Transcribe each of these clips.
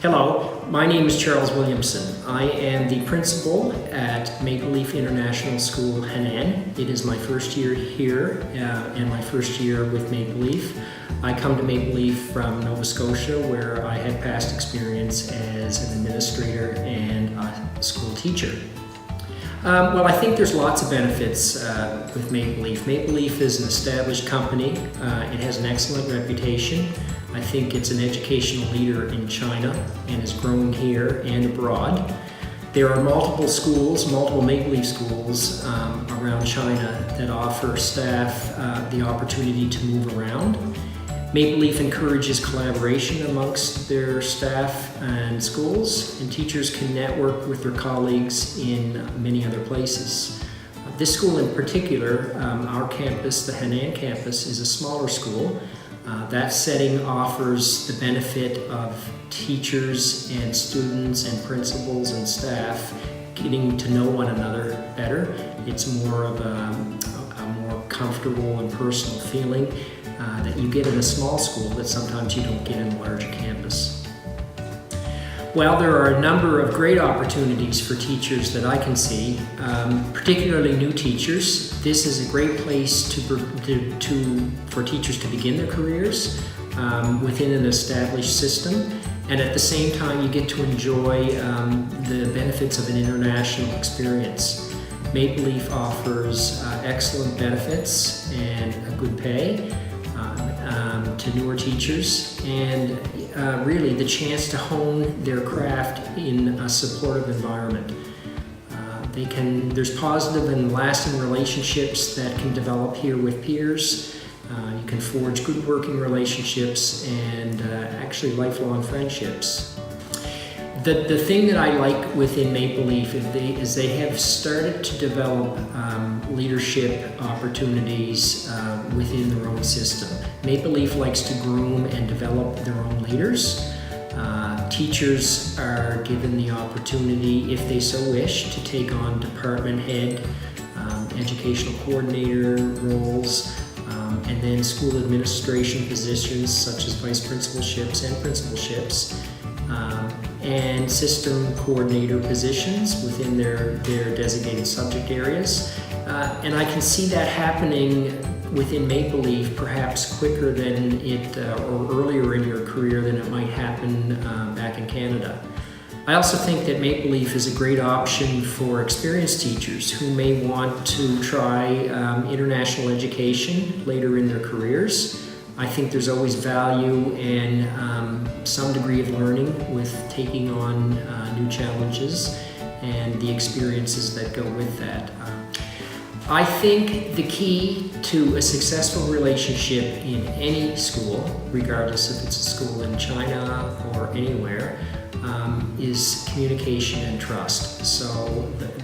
Hello, my name is Charles Williamson. I am the principal at MLIS International School Henan. It is my first year here and my first year with MLIS. I come to MLIS from Nova Scotia, where I had past experience as an administrator and a school teacher. Well, I think there's lots of benefits with MLIS. MLIS is an established company. It has an excellent reputation. I think it's an educational leader in China and is growing here and abroad. There are multiple schools, multiple MLIS schools around China that offer staff the opportunity to move around. MLIS encourages collaboration amongst their staff and schools, and teachers can network with their colleagues in many other places. This school in particular, our campus, the Henan campus, is a smaller school. That setting offers the benefit of teachers and students and principals and staff getting to know one another better. It's more of a more comfortable and personal feeling that you get in a small school that sometimes you don't get in a larger campus. Well, there are a number of great opportunities for teachers that I can see, particularly new teachers. This is a great place for teachers to begin their careers within an established system, and at the same time you get to enjoy the benefits of an international experience. MLIS offers excellent benefits and a good pay to newer teachers, and really the chance to hone their craft in a supportive environment. There's positive and lasting relationships that can develop here with peers. You can forge good working relationships and actually lifelong friendships. The thing that I like within MLIS is they have started to develop leadership opportunities within their own system. MLIS likes to groom and develop their own leaders. Teachers are given the opportunity, if they so wish, to take on department head, educational coordinator roles, and then school administration positions such as vice principalships and principalships. And system coordinator positions within their designated subject areas. And I can see that happening within MLIS perhaps quicker than or earlier in your career than it might happen back in Canada. I also think that MLIS is a great option for experienced teachers who may want to try international education later in their careers. I think there's always value and some degree of learning with taking on new challenges and the experiences that go with that. I think the key to a successful relationship in any school, regardless if it's a school in China or anywhere, is communication and trust. So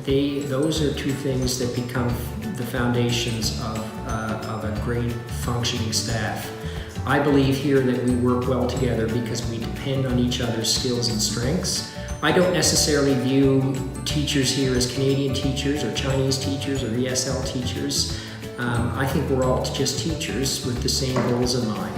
those are two things that become the foundations of a great functioning staff. I believe here that we work well together because we depend on each other's skills and strengths. I don't necessarily view teachers here as Canadian teachers or Chinese teachers or ESL teachers. I think we're all just teachers with the same goals in mind.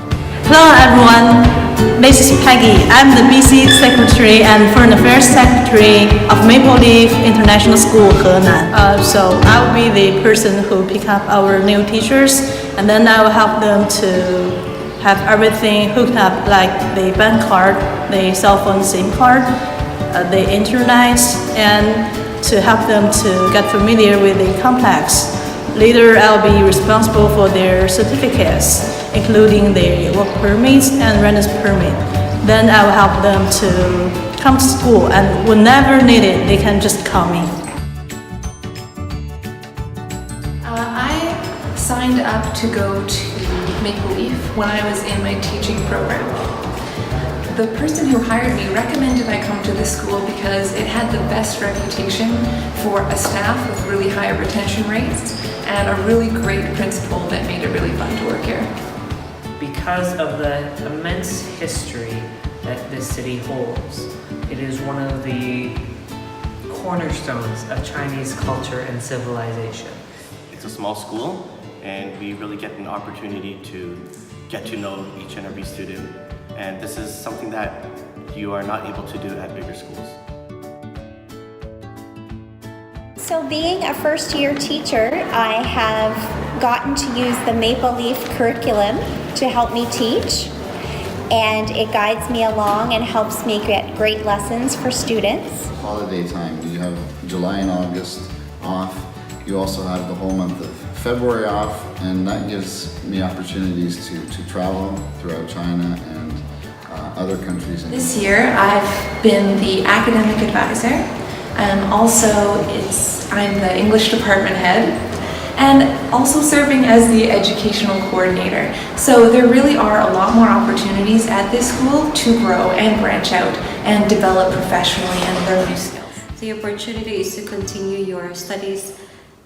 Hello everyone, this is Peggy. I'm the BC Secretary and Foreign Affairs Secretary of MLIS International School, Henan. So I will be the person who pick up our new teachers, and then I will help them to have everything hooked up, like the bank card, the cell phone SIM card, the internet, and to help them to get familiar with the complex. Later, I'll be responsible for their certificates, including their work permits and residence permit. Then I will help them to come to school, and whenever needed, they can just call me. I signed up to go to MLIS when I was in my teaching program. The person who hired me recommended I come to this school because it had the best reputation for a staff with really high retention rates and a really great principal that made it really fun to work here. Because of the immense history that this city holds, it is one of the cornerstones of Chinese culture and civilization. It's a small school, and we really get an opportunity to get to know each and every student And this is something that you are not able to do at bigger schools. So being a first-year teacher, I have gotten to use the Maple Leaf curriculum to help me teach, and it guides me along and helps me get great lessons for students. Holiday time, you have July and August off. You also have the whole month of February off, and that gives me opportunities to travel throughout China and other countries. This year I've been the academic advisor. Also, I'm the English department head and also serving as the educational coordinator. So there really are a lot more opportunities at this school to grow and branch out and develop professionally and learn new skills. The opportunity is to continue your studies,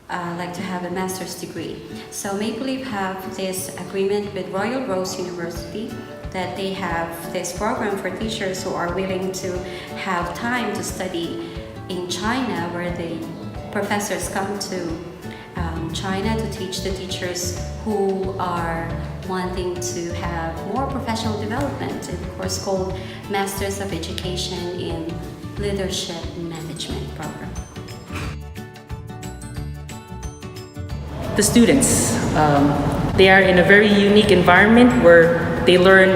like to have a master's degree. So Maple Leaf have this agreement with Royal Rose University that they have this program for teachers who are willing to have time to study in China, where the professors come to China to teach the teachers who are wanting to have more professional development, in a course called Masters of Education in Leadership Management program. The students, they are in a very unique environment where they learn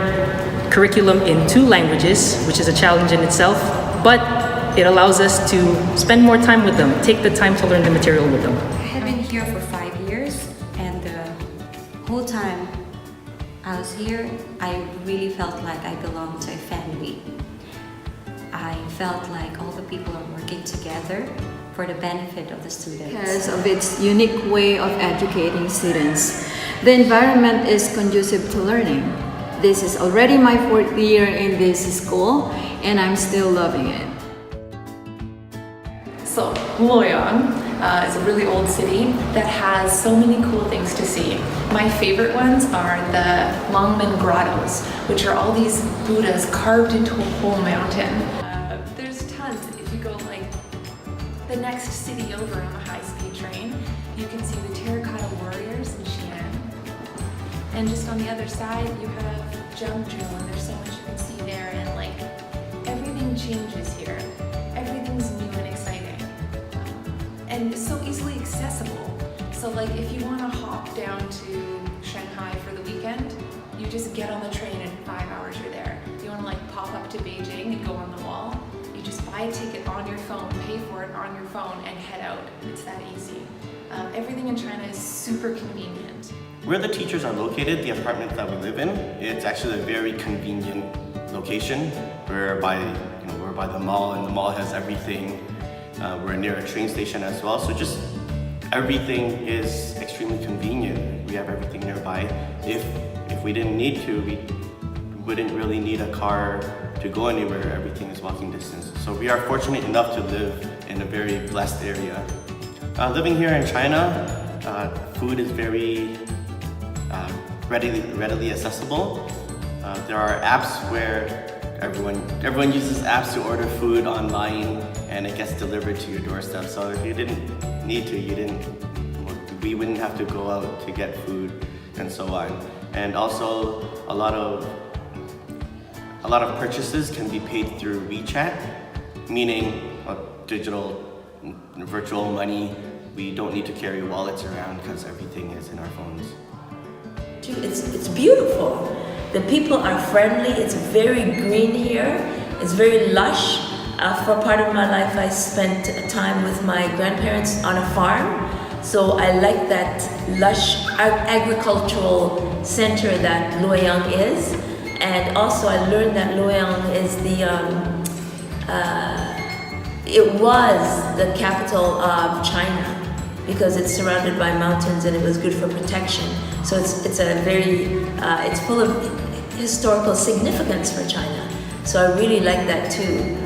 curriculum in 2 languages, which is a challenge in itself, but it allows us to spend more time with them, take the time to learn the material with them. I have been here for 5 years, and the whole time I was here, I really felt like I belonged to a family. I felt like all the people are working together for the benefit of the students. Because of its unique way of educating students, the environment is conducive to learning. This is already my 4th year in this school, and I'm still loving it. So Luoyang is a really old city that has so many cool things to see. My favorite ones are the Longmen Grottos, which are all these Buddhas carved into a whole mountain. There's tons. If you go like the next city over on a high-speed train, you can see the terracotta warriors in Xi'an. And just on the other side, you have Zhengzhou, and there's so much you can see there, and like everything changes here. Everything's new and exciting. And it's so easily accessible. So like if you want to hop down to Shanghai for the weekend, you just get on the train and in 5 hours you're there. You want to like pop up to Beijing and go on the wall, you just buy a ticket on your phone, pay for it on your phone, and head out. It's that easy. Everything in China is super convenient. Where the teachers are located, the apartment that we live in, it's actually a very convenient location. We're by the mall, and the mall has everything. We're near a train station as well, so just everything is extremely convenient. We have everything nearby. If we didn't need to, we wouldn't really need a car to go anywhere. Everything is walking distance. So we are fortunate enough to live in a very blessed area. Living here in China, food is very readily accessible. There are apps where everyone uses apps to order food online, and it gets delivered to your doorstep. So if you didn't need to, we wouldn't have to go out to get food and so on. And also a lot of purchases can be paid through WeChat, meaning digital virtual money. We don't need to carry wallets around because everything is in our phones. It's beautiful. The people are friendly. It's very green here. It's very lush. For part of my life, I spent time with my grandparents on a farm. So I like that lush agricultural center that Luoyang is. And also I learned that Luoyang is it was the capital of China because it's surrounded by mountains and it was good for protection. So it's a very, it's full of historical significance for China. So I really like that too.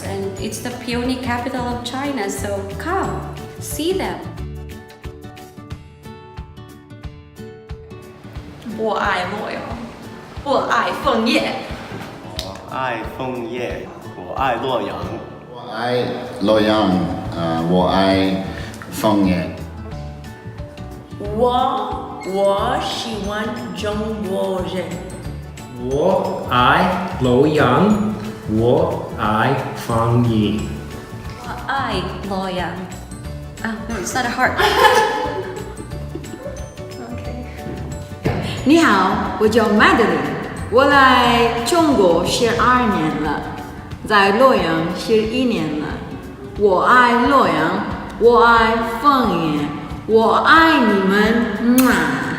And it's the peony capital of China, so come, see them. 我爱洛阳，我爱枫叶。我爱枫叶，我爱洛阳。我爱洛阳，我爱枫叶。我喜欢中国人。我爱Luoyang，我爱方言。I Luoyang. Oh no, it's not a heart. Okay. 你好，我叫 Madeline， 我来中国12年了，在洛阳11年了。我爱洛阳，我爱方言，我爱你们。